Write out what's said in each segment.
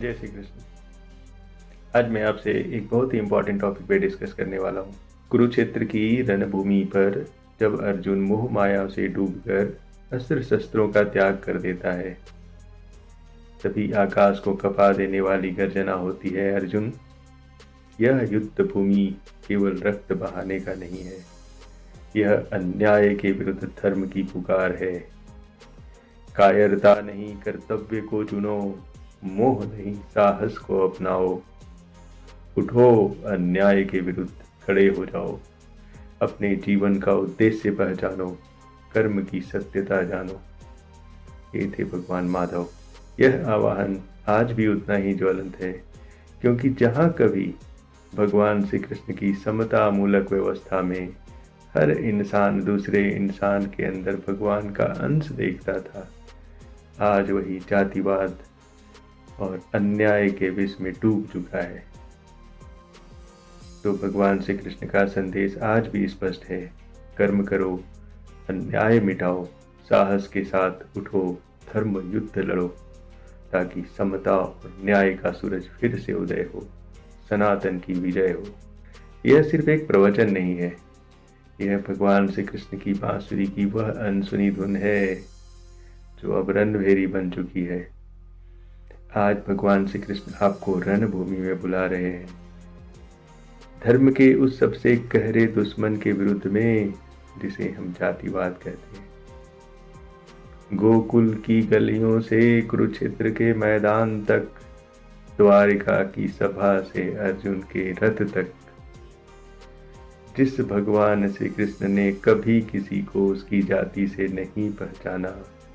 जय श्री कृष्ण। आज मैं आपसे एक बहुत ही इम्पोर्टेंट टॉपिक पे डिस्कस करने वाला हूँ। कुरुक्षेत्र की रणभूमि पर जब अर्जुन मोह माया से डूबकर अस्त्र शस्त्रों का त्याग कर देता है, तभी आकाश को कपा देने वाली गर्जना होती है, अर्जुन, यह युद्ध भूमि केवल रक्त बहाने का नहीं है, यह अन्याय के विरुद्ध धर्म की पुकार है। कायरता नहीं, कर्तव्य को चुनो, मोह नहीं, साहस को अपनाओ। उठो, अन्याय के विरुद्ध खड़े हो जाओ। अपने जीवन का उद्देश्य पहचानो, कर्म की सत्यता जानो। ये थे भगवान माधव। यह आह्वान आज भी उतना ही ज्वलंत है, क्योंकि जहाँ कभी भगवान श्री कृष्ण की समता मूलक व्यवस्था में हर इंसान दूसरे इंसान के अंदर भगवान का अंश देखता था, आज वही जातिवाद और अन्याय के विष में डूब चुका है। तो भगवान श्री कृष्ण का संदेश आज भी स्पष्ट है। कर्म करो, अन्याय मिटाओ, साहस के साथ उठो, धर्म युद्ध लड़ो, ताकि समता और न्याय का सूरज फिर से उदय हो, सनातन की विजय हो। यह सिर्फ एक प्रवचन नहीं है, यह भगवान श्री कृष्ण की बांसुरी की वह अनसुनी धुन है जो अब रणभेरी बन चुकी है। आज भगवान श्री कृष्ण आपको रणभूमि में बुला रहे हैं, धर्म के उस सबसे गहरे दुश्मन के विरुद्ध में जिसे हम जातिवाद कहते हैं। गोकुल की गलियों से कुरुक्षेत्र के मैदान तक, द्वारिका की सभा से अर्जुन के रथ तक, जिस भगवान श्री कृष्ण ने कभी किसी को उसकी जाति से नहीं पहचाना,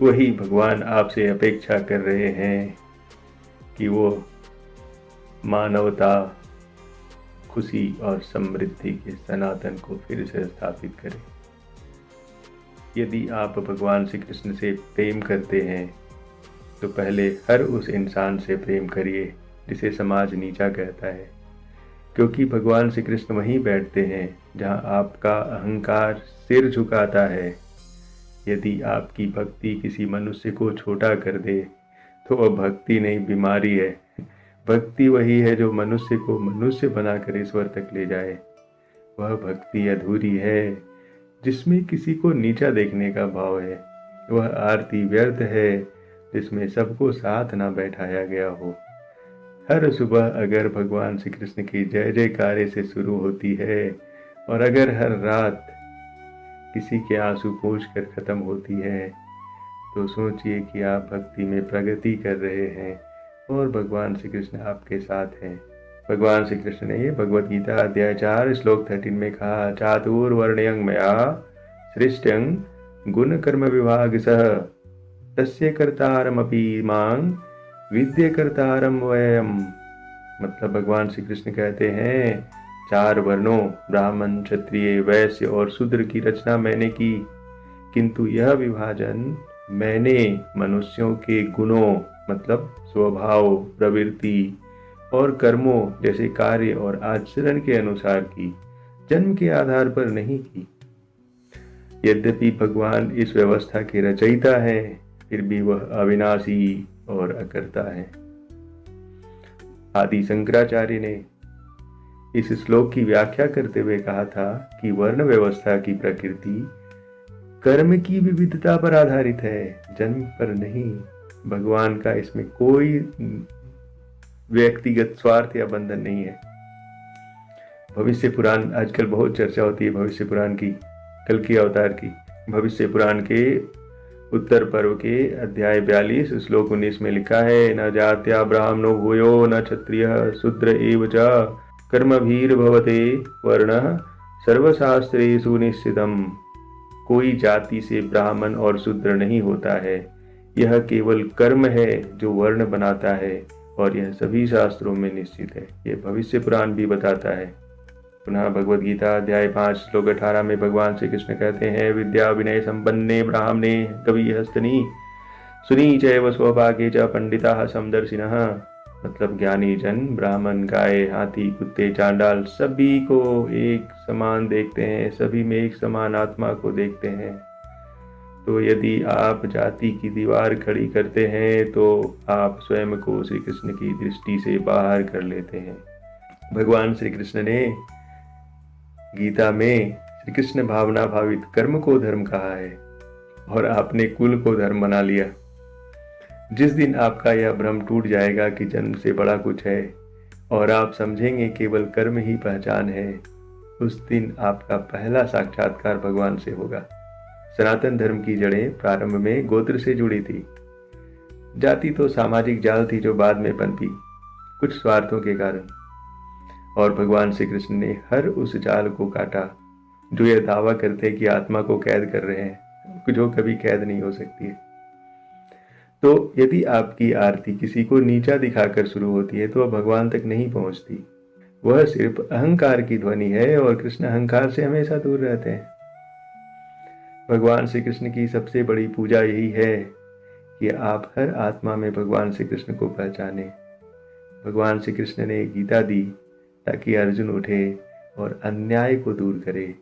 वही भगवान आपसे अपेक्षा कर रहे हैं कि वो मानवता, खुशी और समृद्धि के सनातन को फिर से स्थापित करें। यदि आप भगवान श्री कृष्ण से प्रेम करते हैं तो पहले हर उस इंसान से प्रेम करिए जिसे समाज नीचा कहता है, क्योंकि भगवान श्री कृष्ण वहीं बैठते हैं जहां आपका अहंकार सिर झुकाता है। यदि आपकी भक्ति किसी मनुष्य को छोटा कर दे तो वह भक्ति नहीं, बीमारी है। भक्ति वही है जो मनुष्य को मनुष्य बनाकर ईश्वर तक ले जाए। वह भक्ति अधूरी है जिसमें किसी को नीचा देखने का भाव है। वह आरती व्यर्थ है जिसमें सबको साथ ना बैठाया गया हो। हर सुबह अगर भगवान श्री कृष्ण की जय जयकारे से शुरू होती है और अगर हर रात किसी के आंसू पोंछ कर खत्म होती है, तो सोचिए कि आप भक्ति में प्रगति कर रहे हैं और भगवान श्री कृष्ण आपके साथ हैं। भगवान श्री कृष्ण ने भगवद गीता अध्याय 4 श्लोक 13 में कहा, चातुर्वर्ण्यं मया सृष्टं गुण कर्म विभाग सह तस्य कर्तारमपि मां विद्य कर्तारम वयम्। मतलब भगवान श्री कृष्ण कहते हैं, 4 वर्णों ब्राह्मण, क्षत्रिय, वैश्य और शूद्र की रचना मैंने की, किंतु यह विभाजन मैंने मनुष्यों के गुणों मतलब स्वभाव, प्रवृत्ति और कर्मों जैसे कार्य और आचरण के अनुसार की, जन्म के आधार पर नहीं की। यद्यपि भगवान इस व्यवस्था के रचयिता हैं, फिर भी वह अविनाशी और अकर्ता है। आदि शंकराचार्य ने इस श्लोक की व्याख्या करते हुए कहा था कि वर्ण व्यवस्था की प्रकृति कर्म की विविधता पर आधारित है, जन्म पर नहीं। भगवान का इसमें कोई व्यक्तिगत स्वार्थ या बंधन नहीं है। भविष्य पुराण, आजकल बहुत चर्चा होती है भविष्य पुराण की, कल्कि अवतार की। भविष्य पुराण के उत्तर पर्व के अध्याय 42 श्लोक 19 में लिखा है, न जात्या ब्राह्मणो भूयो न क्षत्रियः शूद्र एव च कर्मभिर्भवते वर्णः सर्वशास्त्रेषु निश्चितम्। कोई जाति से ब्राह्मण और शूद्र नहीं होता है, यह केवल कर्म है जो वर्ण बनाता है और यह सभी शास्त्रों में निश्चित है। यह भविष्य पुराण भी बताता है। पुनः भगवद गीता अध्याय 5 श्लोक 18 में भगवान श्री कृष्ण कहते हैं, विद्या विनय संपन्ने ब्राह्मणे कवि हस्तनी सुनी चैव स्वभागे च पंडिता समदर्शिनः। मतलब ज्ञानी जन ब्राह्मण, गाय, हाथी, कुत्ते, चांडाल सभी को एक समान देखते हैं, सभी में एक समान आत्मा को देखते हैं। तो यदि आप जाति की दीवार खड़ी करते हैं तो आप स्वयं को श्री कृष्ण की दृष्टि से बाहर कर लेते हैं। भगवान श्री कृष्ण ने गीता में श्री कृष्ण भावना भावित कर्म को धर्म कहा है और आपने कुल को धर्म बना लिया। जिस दिन आपका यह भ्रम टूट जाएगा कि जन्म से बड़ा कुछ है और आप समझेंगे केवल कर्म ही पहचान है, उस दिन आपका पहला साक्षात्कार भगवान से होगा। सनातन धर्म की जड़ें प्रारंभ में गोत्र से जुड़ी थी। जाति तो सामाजिक जाल थी जो बाद में पनपी कुछ स्वार्थों के कारण, और भगवान श्री कृष्ण ने हर उस जाल को काटा जो यह दावा करते कि आत्मा को कैद कर रहे हैं, जो कभी कैद नहीं हो सकती है। तो यदि आपकी आरती किसी को नीचा दिखाकर शुरू होती है तो वह भगवान तक नहीं पहुंचती। वह सिर्फ अहंकार की ध्वनि है और कृष्ण अहंकार से हमेशा दूर रहते हैं। भगवान श्री कृष्ण की सबसे बड़ी पूजा यही है कि आप हर आत्मा में भगवान श्री कृष्ण को पहचाने। भगवान श्री कृष्ण ने गीता दी ताकि अर्जुन उठे और अन्याय को दूर करे।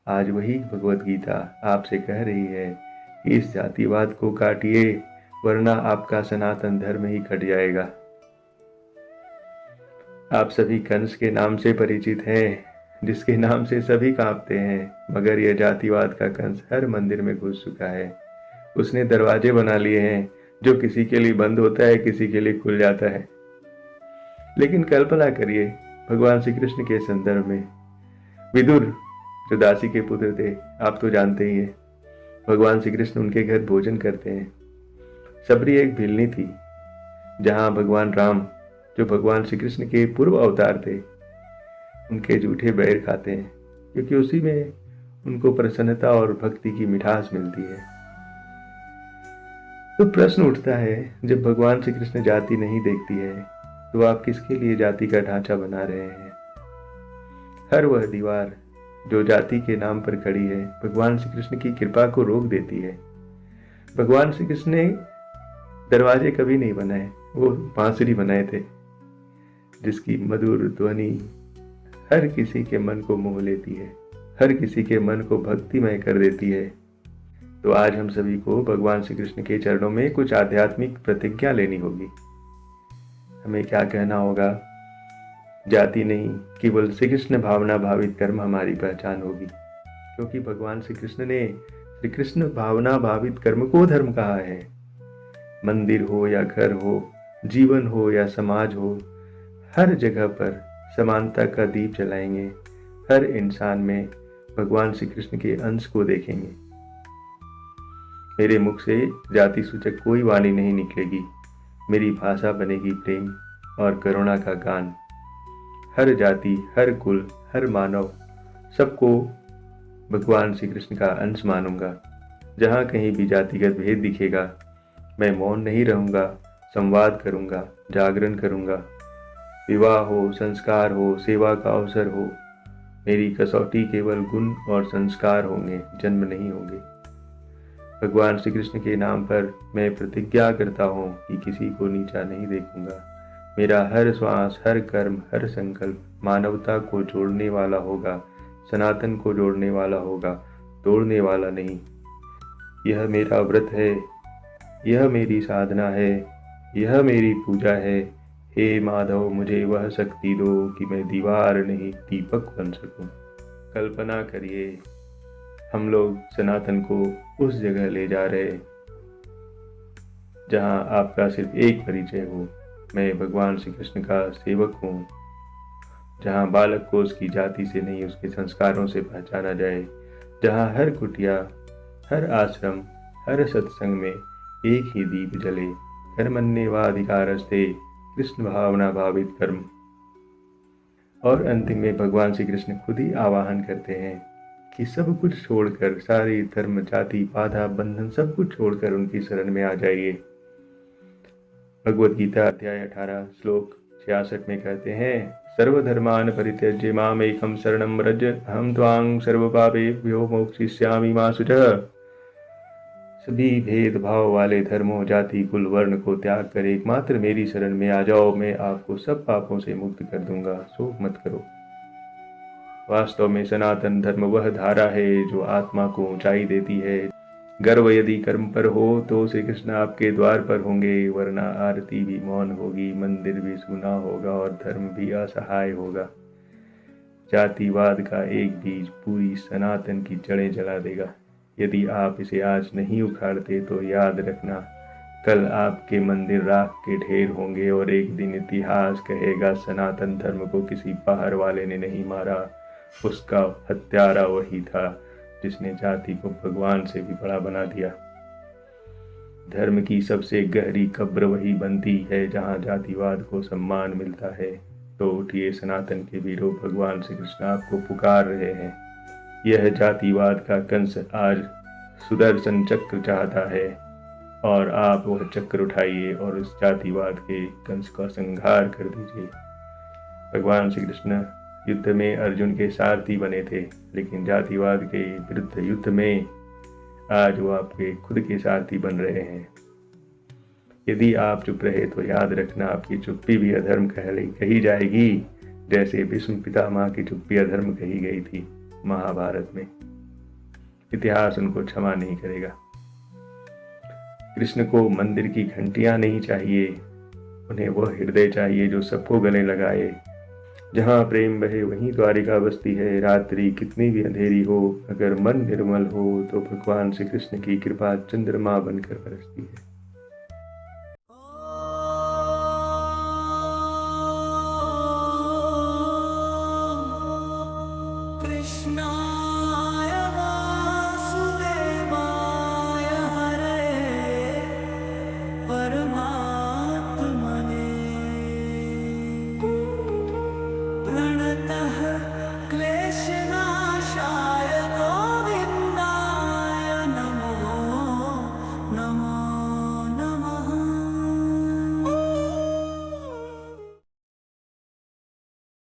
आज वही भगवत गीता आपसे कह रही है कि इस जातिवाद को काटिए, वरना आपका सनातन धर्म ही कट जाएगा। आप सभी कंस के नाम से परिचित हैं, जिसके नाम से सभी कांपते हैं, मगर यह जातिवाद का कंस हर मंदिर में घुस चुका है। उसने दरवाजे बना लिए हैं जो किसी के लिए बंद होता है, किसी के लिए खुल जाता है। लेकिन कल्पना करिए भगवान श्री कृष्ण के संदर्भ में, विदुर जो दासी के पुत्र थे, आप तो जानते ही हैं। भगवान श्री कृष्ण उनके घर भोजन करते हैं। सबरी एक भिलनी थी जहां भगवान राम, जो भगवान श्री कृष्ण के पूर्व अवतार थे, उनके जूठे बैर खाते हैं, क्योंकि उसी में उनको प्रसन्नता और भक्ति की मिठास मिलती है। तो प्रश्न उठता है, जब भगवान श्री कृष्ण जाति नहीं देखती है तो आप किसके लिए जाति का ढांचा बना रहे हैं? हर वह दीवार जो जाति के नाम पर खड़ी है भगवान श्री कृष्ण की कृपा को रोक देती है। भगवान श्री कृष्ण ने दरवाजे कभी नहीं बनाए, वो बांसुरी बनाए थे जिसकी मधुर ध्वनि हर किसी के मन को मोह लेती है, हर किसी के मन को भक्तिमय कर देती है। तो आज हम सभी को भगवान श्री कृष्ण के चरणों में कुछ आध्यात्मिक प्रतिज्ञा लेनी होगी। हमें क्या कहना होगा? जाति नहीं, केवल श्री कृष्ण भावना भावित कर्म हमारी पहचान होगी, क्योंकि भगवान श्री कृष्ण ने श्री कृष्ण भावना भावित कर्म को धर्म कहा है। मंदिर हो या घर हो, जीवन हो या समाज हो, हर जगह पर समानता का दीप जलाएंगे। हर इंसान में भगवान श्री कृष्ण के अंश को देखेंगे। मेरे मुख से जाति सूचक कोई वाणी नहीं निकलेगी। मेरी भाषा बनेगी प्रेम और करुणा का गान। हर जाति, हर कुल, हर मानव, सबको भगवान श्री कृष्ण का अंश मानूंगा। जहाँ कहीं भी जातिगत भेद दिखेगा, मैं मौन नहीं रहूंगा, संवाद करूंगा, जागरण करूंगा। विवाह हो, संस्कार हो, सेवा का अवसर हो, मेरी कसौटी केवल गुण और संस्कार होंगे, जन्म नहीं होंगे। भगवान श्री कृष्ण के नाम पर मैं प्रतिज्ञा करता हूँ कि किसी को नीचा नहीं देखूंगा। मेरा हर श्वास, हर कर्म, हर संकल्प मानवता को जोड़ने वाला होगा, सनातन को जोड़ने वाला होगा, तोड़ने वाला नहीं। यह मेरा व्रत है, यह मेरी साधना है, यह मेरी पूजा है। हे माधव, मुझे वह शक्ति दो कि मैं दीवार नहीं दीपक बन सकूं। कल्पना करिए, हम लोग सनातन को उस जगह ले जा रहे जहां आपका सिर्फ एक परिचय हो, मैं भगवान श्री कृष्ण का सेवक हूँ। जहां बालक को उसकी जाति से नहीं उसके संस्कारों से पहचाना जाए। जहां हर कुटिया, हर आश्रम, हर सत्संग में एक ही दीप जले। कर्मण्येवाधिकारस्ते कृष्ण भावना भावित कर्म। और अंतिम में भगवान श्री कृष्ण खुद ही आवाहन करते हैं कि सब कुछ छोड़कर, सारी धर्म, जाति, बाधा, बंधन सब कुछ छोड़कर उनकी शरण में आ जाइए। भगवत गीता अध्याय 18 श्लोक 66 में कहते हैं, सर्वधर्मान परित्यज्य माम एकम शरणम व्रज अहम त्वां सर्वपापेभ्यो मोक्षयिष्यामि मा शुचः। सभी भेदभाव वाले धर्मों, जाति, कुल, वर्ण को त्याग कर एकमात्र मेरी शरण में आ जाओ, मैं आपको सब पापों से मुक्त कर दूंगा, शोक मत करो। वास्तव में सनातन धर्म वह धारा है जो आत्मा को ऊंचाई देती है, गर्व यदि कर्म पर हो तो श्री कृष्ण आपके द्वार पर होंगे, वरना आरती भी मौन होगी, मंदिर भी सूना होगा और धर्म भी असहाय होगा। जातिवाद का एक बीज पूरी सनातन की जड़ें जला देगा। यदि आप इसे आज नहीं उखाड़ते तो याद रखना, कल आपके मंदिर राख के ढेर होंगे और एक दिन इतिहास कहेगा सनातन धर्म को किसी बाहर वाले ने नहीं मारा, उसका हत्यारा वही था जिसने जाति को भगवान से भी बड़ा बना दिया। धर्म की सबसे गहरी कब्र वही बनती है जहाँ जातिवाद को सम्मान मिलता है। तो उठिए सनातन के वीरों, भगवान श्री कृष्ण आपको पुकार रहे हैं। यह जातिवाद का कंस आज सुदर्शन चक्र चाहता है और आप वह चक्र उठाइए और उस जातिवाद के कंस का संहार कर दीजिए। भगवान श्री कृष्ण युद्ध में अर्जुन के सारथी बने थे, लेकिन जातिवाद के विरुद्ध युद्ध में आज वो आपके खुद के सारथी बन रहे हैं। यदि आप चुप रहे तो याद रखना आपकी चुप्पी भी अधर्म कही जाएगी, जैसे भीष्म पितामह की चुप्पी अधर्म कही गई थी महाभारत में। इतिहास उनको क्षमा नहीं करेगा। कृष्ण को मंदिर की घंटियां नहीं चाहिए, उन्हें वह हृदय चाहिए जो सबको गले लगाए। जहाँ प्रेम बहे वहीं द्वारिका बसती है। रात्रि कितनी भी अंधेरी हो, अगर मन निर्मल हो तो भगवान श्री कृष्ण की कृपा चंद्रमा बनकर बरसती है।